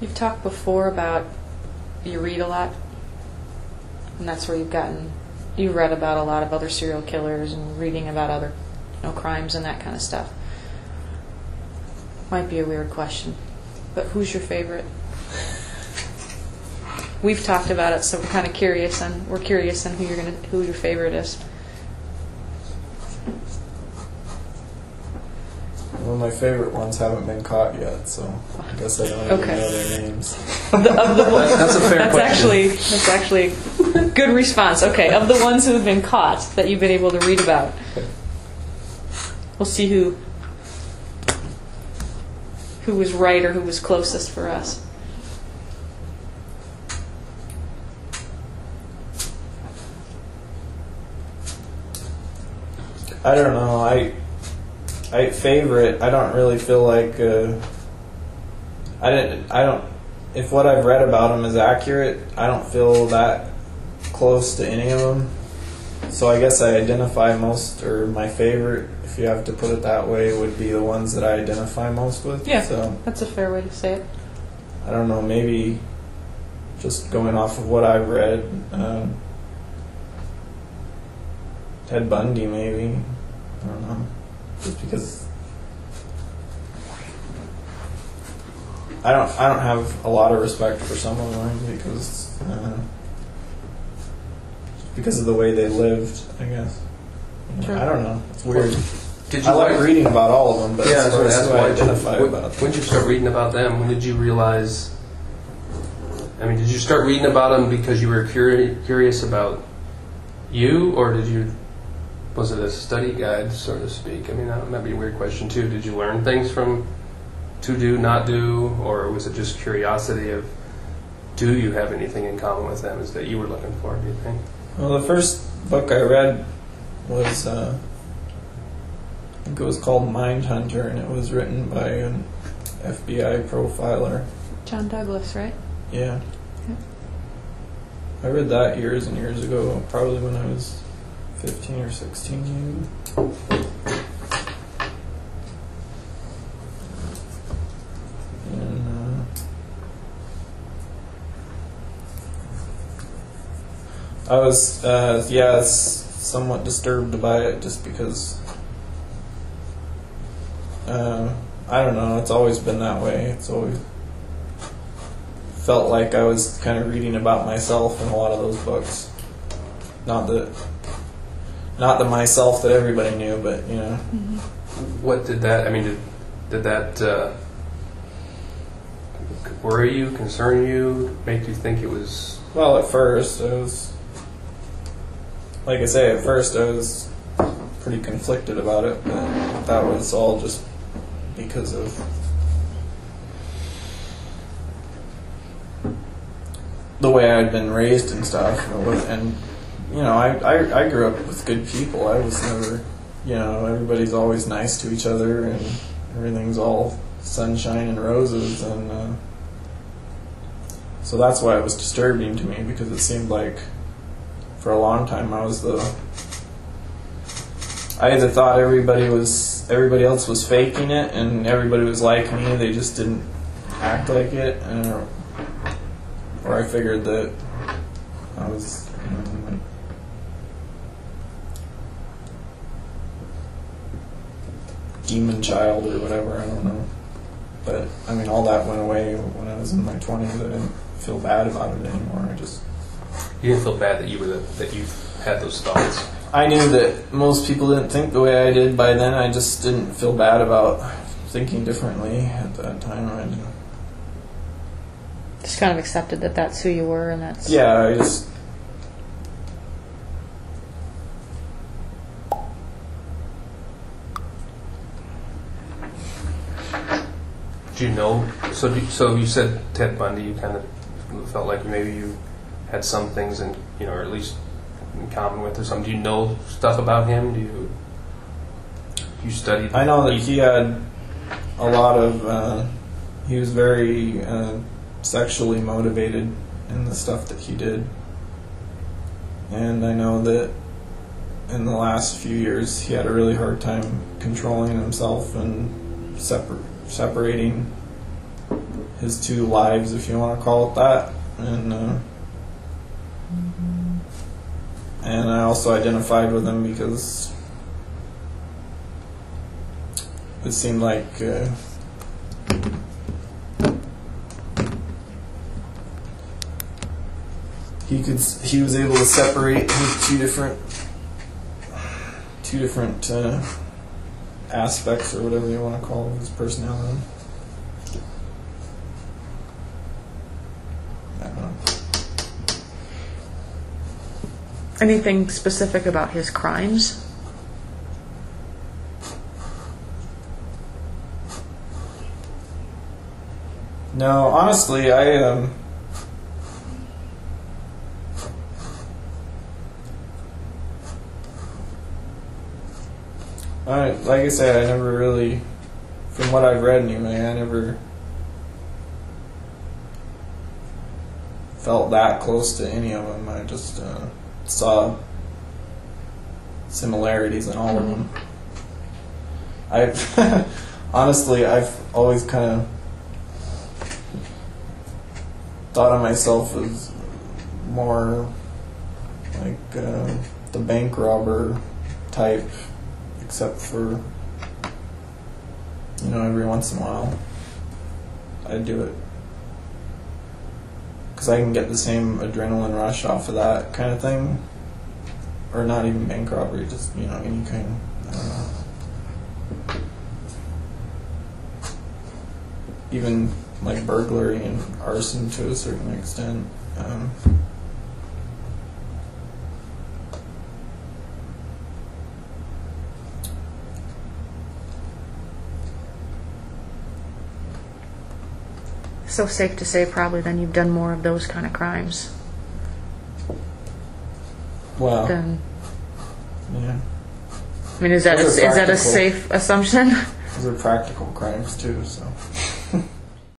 You've talked before about you read a lot, and that's where you've read about a lot of other serial killers and reading about other, crimes and that kind of stuff. Might be a weird question, but who's your favorite? We've talked about it, so we're kind of curious, and we're curious on who your favorite is. Well, my favorite ones haven't been caught yet, so I guess I don't even know their names. That's a fair question. That's actually a good response. Okay, of the ones who have been caught that you've been able to read about, we'll see who was right or who was closest for us. I don't know. I favorite. I don't really feel like I don't. If what I've read about them is accurate, I don't feel that close to any of them. So I guess I identify most, or my favorite, if you have to put it that way, would be the ones that I identify most with. Yeah, so, that's a fair way to say it. I don't know. Maybe just going off of what I've read, Ted Bundy, maybe. I don't know. Just because I don't have a lot of respect for some of them because of the way they lived, I guess. Sure. I don't know. It's weird. Did you I like reading about all of them, but yeah, that's what I identify about them. When did you start reading about them? When did you realize? I mean, did you start reading about them because you were curious about you, or was it a study guide, so to speak? I mean, that might be a weird question too. Did you learn things from to do, not do, or was it just curiosity of, do you have anything in common with them? Is that you were looking for? Do you think? Well, the first book I read was I think it was called Mindhunter, and it was written by an FBI profiler. John Douglas, right? Yeah. I read that years and years ago, probably when I was 15 or 16 maybe. And I was somewhat disturbed by it just because I don't know, it's always been that way. It's always felt like I was kind of reading about myself in a lot of those books. Not the myself that everybody knew, but Mm-hmm. What did that? I mean, did that worry you, concern you, make you think it was? Well, at first I was, like I say, I was pretty conflicted about it, but that was all just because of the way I'd been raised and stuff, and I grew up with good people. I was never, everybody's always nice to each other, and everything's all sunshine and roses, and so that's why it was disturbing to me, because it seemed like for a long time I either thought everybody else was faking it, and everybody was like me, they just didn't act like it, or I figured that I was, like demon child or whatever, I don't know. But, I mean, all that went away when I was in my 20s. I didn't feel bad about it anymore. You didn't feel bad that you had those thoughts? I knew that most people didn't think the way I did by then. I just didn't feel bad about thinking differently at that time. I just kind of accepted that that's who you were, and that's... Yeah, I just... Do you know? So you said Ted Bundy. You kind of felt like maybe you had some things, or at least in common with, or something. Do you know stuff about him? Do you study? I know that he had a lot of. He was very sexually motivated in the stuff that he did, and I know that in the last few years he had a really hard time controlling himself and separating his two lives, if you want to call it that, and I also identified with him because it seemed like he was able to separate his two different aspects, or whatever you want to call his personality. I don't know. Anything specific about his crimes? No, honestly, like I said, I never really, from what I've read anyway, I never felt that close to any of them. I just saw similarities in all of them. Honestly, I've always kind of thought of myself as more like the bank robber type, except for, every once in a while I do it because I can get the same adrenaline rush off of that kind of thing, or not even bank robbery, just any kind, I don't know, even like burglary and arson to a certain extent. So safe to say probably then you've done more of those kind of crimes Well, than... yeah. I mean, is that Those are a practical. safe assumption? Those are practical crimes too, so.